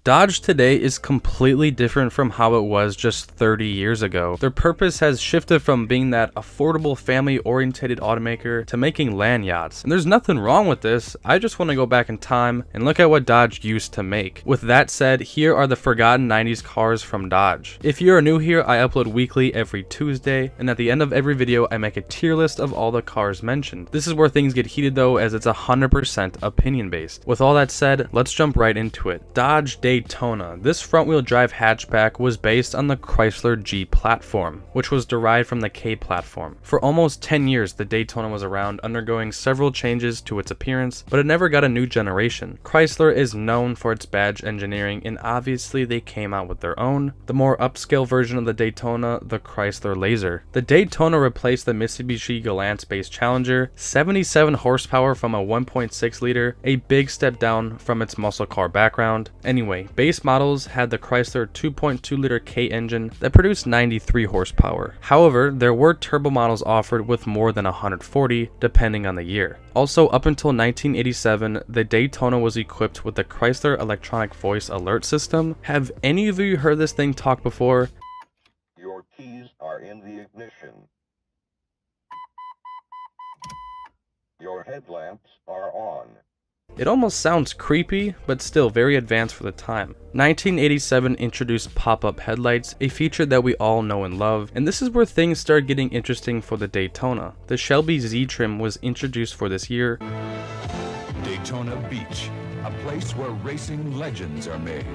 Dodge today is completely different from how it was just 30 years ago. Their purpose has shifted from being that affordable family-oriented automaker to making land yachts. And there's nothing wrong with this, I just want to go back in time and look at what Dodge used to make. With that said, here are the forgotten 90s cars from Dodge. If you are new here, I upload weekly every Tuesday, and at the end of every video I make a tier list of all the cars mentioned. This is where things get heated though, as it's 100% opinion based. With all that said, let's jump right into it. Dodge Daytona. This front-wheel drive hatchback was based on the Chrysler G platform, which was derived from the K platform. For almost 10 years, the Daytona was around, undergoing several changes to its appearance, but it never got a new generation. Chrysler is known for its badge engineering, and obviously they came out with their own, the more upscale version of the Daytona, the Chrysler Laser. The Daytona replaced the Mitsubishi Galant-based Challenger, 77 horsepower from a 1.6 liter, a big step down from its muscle car background. Anyway, base models had the Chrysler 2.2 liter K engine that produced 93 horsepower. However, there were turbo models offered with more than 140, depending on the year. Also, up until 1987, the Daytona was equipped with the Chrysler Electronic Voice Alert System. Have any of you heard this thing talk before? Your keys are in the ignition. Your headlamps are on. It almost sounds creepy, but still very advanced for the time. 1987 introduced pop-up headlights, a feature that we all know and love, and this is where things start getting interesting for the Daytona. The Shelby Z trim was introduced for this year. Daytona Beach, a place where racing legends are made.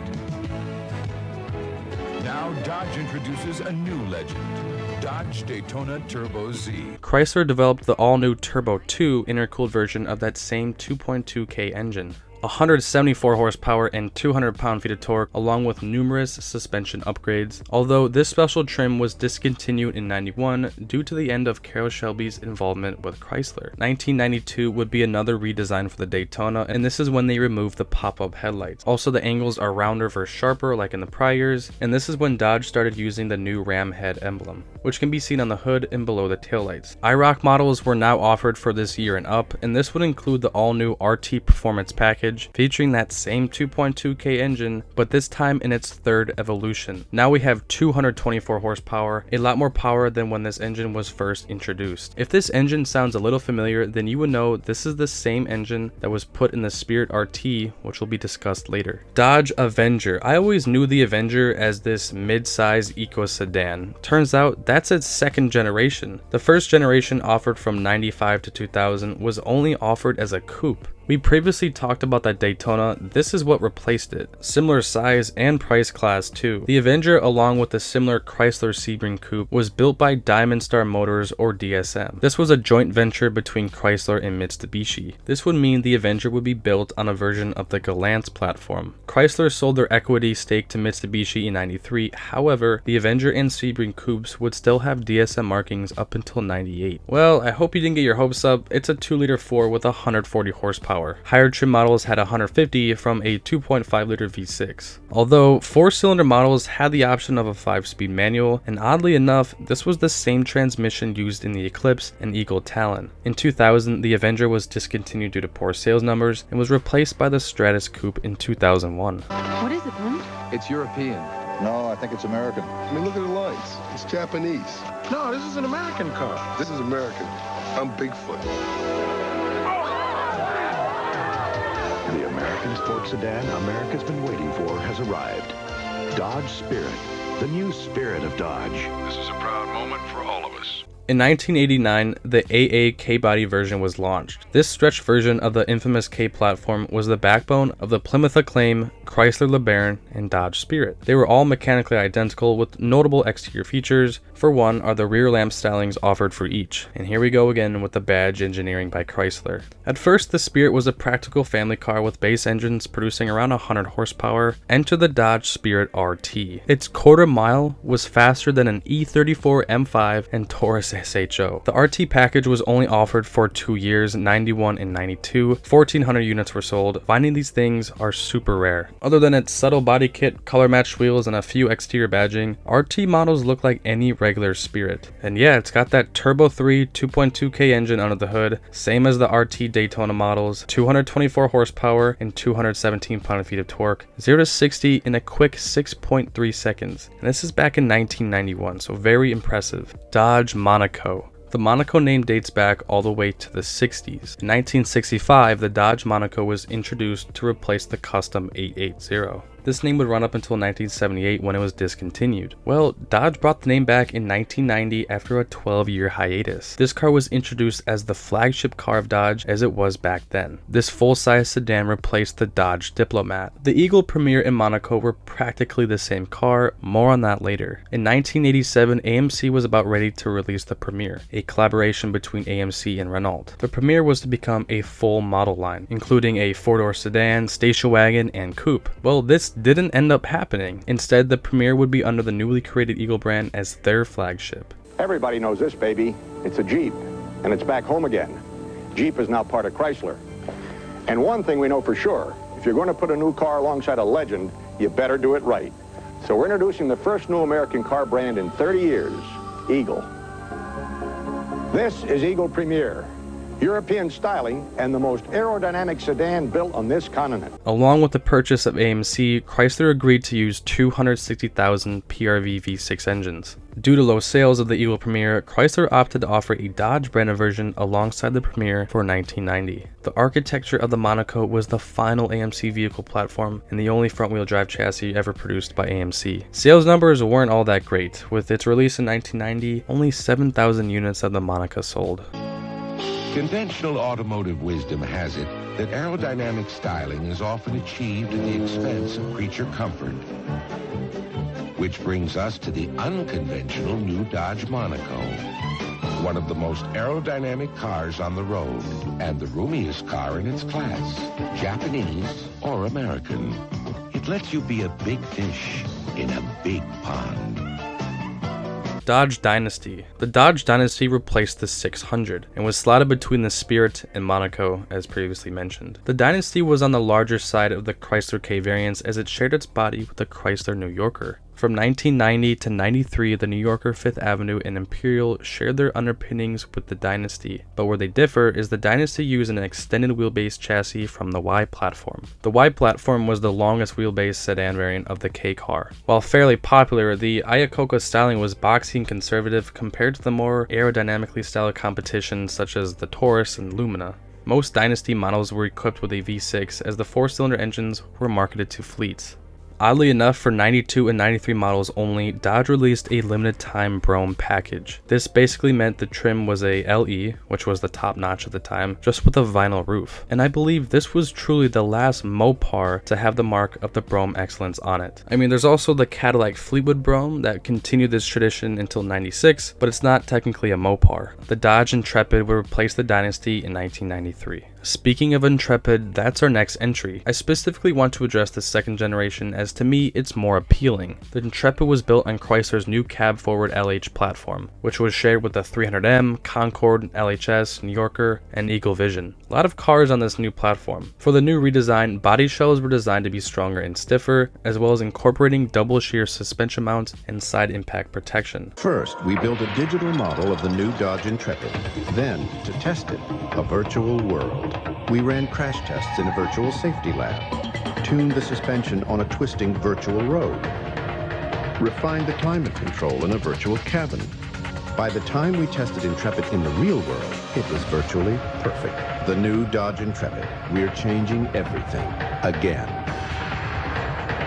Now Dodge introduces a new legend, Dodge Daytona Turbo Z. Chrysler developed the all-new Turbo 2 intercooled version of that same 2.2K engine. 174 horsepower and 200 pound-feet of torque, along with numerous suspension upgrades, although this special trim was discontinued in '91 due to the end of Carroll Shelby's involvement with Chrysler. 1992 would be another redesign for the Daytona, and this is when they removed the pop-up headlights. Also, the angles are rounder versus sharper like in the prior years, and this is when Dodge started using the new ram head emblem, which can be seen on the hood and below the taillights. IROC models were now offered for this year and up, and this would include the all-new RT Performance package, featuring that same 2.2K engine, but this time in its third evolution. Now we have 224 horsepower, a lot more power than when this engine was first introduced. If this engine sounds a little familiar, then you would know this is the same engine that was put in the Spirit RT, which will be discussed later. Dodge Avenger. I always knew the Avenger as this mid-size eco sedan. Turns out that's its second generation. The first generation, offered from 95 to 2000, was only offered as a coupe. We previously talked about that Daytona. This is what replaced it. Similar size and price class too. The Avenger, along with the similar Chrysler Sebring coupe, was built by Diamond Star Motors, or DSM. This was a joint venture between Chrysler and Mitsubishi. This would mean the Avenger would be built on a version of the Galant platform. Chrysler sold their equity stake to Mitsubishi in '93. However, the Avenger and Sebring coupes would still have DSM markings up until '98. Well, I hope you didn't get your hopes up. It's a 2-liter 4 with 140 horsepower. Higher trim models had 150 from a 2.5 liter V6. Although 4-cylinder models had the option of a 5-speed manual, and oddly enough, this was the same transmission used in the Eclipse and Eagle Talon. In 2000, the Avenger was discontinued due to poor sales numbers and was replaced by the Stratus Coupe in 2001. What is it, Bond? It's European. No, I think it's American. I mean, look at the lights. It's Japanese. No, this is an American car. This is American. I'm Bigfoot. The American sports sedan America's been waiting for has arrived. Dodge Spirit, the new spirit of Dodge. This is a proud moment for all of us. In 1989, the AA K-body version was launched. This stretched version of the infamous K platform was the backbone of the Plymouth Acclaim, Chrysler LeBaron, and Dodge Spirit. They were all mechanically identical with notable exterior features. For one are the rear lamp stylings offered for each. And here we go again with the badge engineering by Chrysler. At first, the Spirit was a practical family car with base engines producing around 100 horsepower. Enter the Dodge Spirit RT. Its quarter mile was faster than an E34 M5 and Taurus SHO. The RT package was only offered for 2 years, 91 and 92. 1,400 units were sold. Finding these things are super rare. Other than its subtle body kit, color matched wheels, and a few exterior badging, RT models look like any regular Spirit. And yeah, it's got that Turbo 3 2.2K engine under the hood, same as the RT Daytona models, 224 horsepower and 217 pound-feet of torque, 0 to 60 in a quick 6.3 seconds. And this is back in 1991, so very impressive. Dodge Monaco. The Monaco name dates back all the way to the 60s. In 1965, the Dodge Monaco was introduced to replace the custom 880. This name would run up until 1978 when it was discontinued. Well, Dodge brought the name back in 1990 after a 12-year hiatus. This car was introduced as the flagship car of Dodge as it was back then. This full-size sedan replaced the Dodge Diplomat. The Eagle Premier and Monaco were practically the same car, more on that later. In 1987, AMC was about ready to release the Premier, a collaboration between AMC and Renault. The Premier was to become a full model line, including a 4-door sedan, station wagon, and coupe. Well, this didn't end up happening. Instead, the Premier would be under the newly created Eagle brand as their flagship. Everybody knows this, baby. It's a Jeep, and it's back home again. Jeep is now part of Chrysler. And one thing we know for sure, if you're going to put a new car alongside a legend, you better do it right. So we're introducing the first new American car brand in 30 years, Eagle. This is Eagle Premier. European styling and the most aerodynamic sedan built on this continent. Along with the purchase of AMC, Chrysler agreed to use 260,000 PRV V6 engines. Due to low sales of the Eagle Premier, Chrysler opted to offer a Dodge branded version alongside the Premier for 1990. The architecture of the Monaco was the final AMC vehicle platform and the only front-wheel drive chassis ever produced by AMC. Sales numbers weren't all that great. With its release in 1990, only 7,000 units of the Monaco sold. Conventional automotive wisdom has it that aerodynamic styling is often achieved at the expense of creature comfort. Which brings us to the unconventional new Dodge Monaco. One of the most aerodynamic cars on the road, and the roomiest car in its class, Japanese or American. It lets you be a big fish in a big pond. Dodge Dynasty. The Dodge Dynasty replaced the 600 and was slotted between the Spirit and Monaco as previously mentioned. The Dynasty was on the larger side of the Chrysler K variants as it shared its body with the Chrysler New Yorker. From 1990 to 93, the New Yorker, Fifth Avenue, and Imperial shared their underpinnings with the Dynasty, but where they differ is the Dynasty used an extended wheelbase chassis from the Y platform. The Y platform was the longest wheelbase sedan variant of the K car. While fairly popular, the Iacocca styling was boxy and conservative compared to the more aerodynamically styled competition such as the Taurus and Lumina. Most Dynasty models were equipped with a V6 as the 4-cylinder engines were marketed to fleets. Oddly enough, for 92 and 93 models only, Dodge released a limited time Brougham package. This basically meant the trim was a LE, which was the top notch at the time, just with a vinyl roof. And I believe this was truly the last Mopar to have the mark of the Brougham excellence on it. I mean, there's also the Cadillac Fleetwood Brougham that continued this tradition until 96, but it's not technically a Mopar. The Dodge Intrepid would replace the Dynasty in 1993. Speaking of Intrepid, that's our next entry. I specifically want to address the second generation as to me it's more appealing. The Intrepid was built on Chrysler's new cab-forward LH platform, which was shared with the 300M, Concorde, LHS, New Yorker, and Eagle Vision. A lot of cars on this new platform. For the new redesign, body shells were designed to be stronger and stiffer, as well as incorporating double shear suspension mounts and side impact protection. First, we built a digital model of the new Dodge Intrepid. Then, to test it, a virtual world. We ran crash tests in a virtual safety lab, tuned the suspension on a twisting virtual road, refined the climate control in a virtual cabin. By the time we tested Intrepid in the real world, it was virtually perfect. The new Dodge Intrepid. We're changing everything again.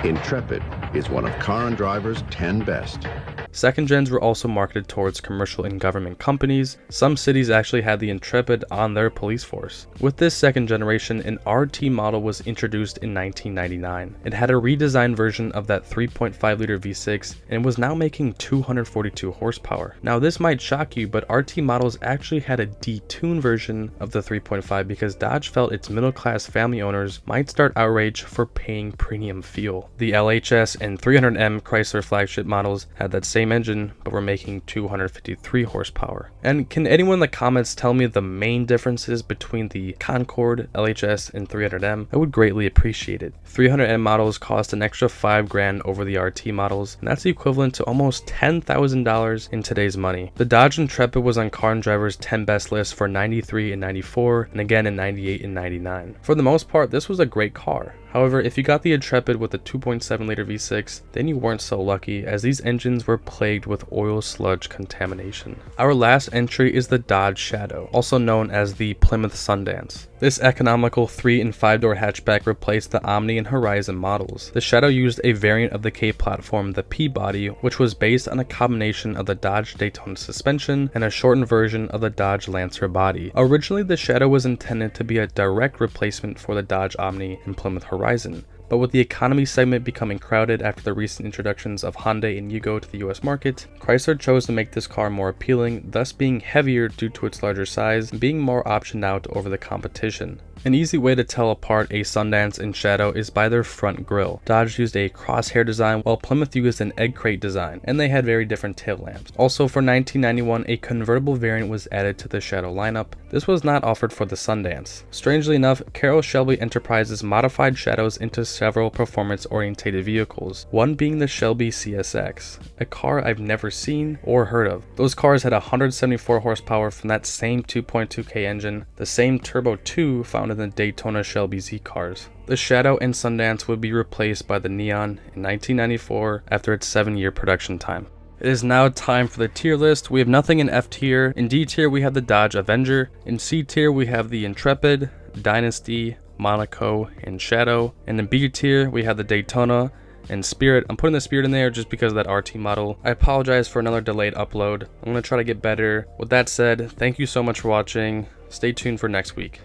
Intrepid is one of Car and Driver's 10 best. Second gens were also marketed towards commercial and government companies. Some cities actually had the Intrepid on their police force. With this second generation, an RT model was introduced in 1999. It had a redesigned version of that 3.5-liter V6 and was now making 242 horsepower. Now this might shock you, but RT models actually had a detuned version of the 3.5 because Dodge felt its middle-class family owners might start outrage for paying premium fuel. The LHS and 300M Chrysler flagship models had that same same engine, but we're making 253 horsepower. And can anyone in the comments tell me the main differences between the Concorde, LHS, and 300M? I would greatly appreciate it. 300M models cost an extra $5 grand over the RT models, and that's equivalent to almost $10,000 in today's money. The Dodge Intrepid was on Car and Driver's 10 best list for 93 and 94, and again in 98 and 99. For the most part, this was a great car. However, if you got the Intrepid with a 2.7 liter V6, then you weren't so lucky, as these engines were plagued with oil sludge contamination. Our last entry is the Dodge Shadow, also known as the Plymouth Sundance. This economical 3 and 5 door hatchback replaced the Omni and Horizon models. The Shadow used a variant of the K platform, the P-Body, which was based on a combination of the Dodge Daytona suspension and a shortened version of the Dodge Lancer body. Originally, the Shadow was intended to be a direct replacement for the Dodge Omni and Plymouth Horizon, but with the economy segment becoming crowded after the recent introductions of Hyundai and Yugo to the US market, Chrysler chose to make this car more appealing, thus being heavier due to its larger size and being more optioned out over the competition. An easy way to tell apart a Sundance and Shadow is by their front grille. Dodge used a crosshair design while Plymouth used an egg crate design, and they had very different tail lamps. Also for 1991, a convertible variant was added to the Shadow lineup. This was not offered for the Sundance. Strangely enough, Carroll Shelby Enterprises modified Shadows into several performance-oriented vehicles, one being the Shelby CSX, a car I've never seen or heard of. Those cars had 174 horsepower from that same 2.2K engine, the same Turbo 2 found in the Daytona Shelby Z cars. The Shadow and Sundance would be replaced by the Neon in 1994 after its 7-year production time. It is now time for the tier list. We have nothing in F tier. In D tier we have the Dodge Avenger. In C tier we have the Intrepid, Dynasty, Monaco, and Shadow. And in B tier we have the Daytona and Spirit. I'm putting the Spirit in there just because of that RT model. I apologize for another delayed upload. I'm going to try to get better. With that said, thank you so much for watching. Stay tuned for next week.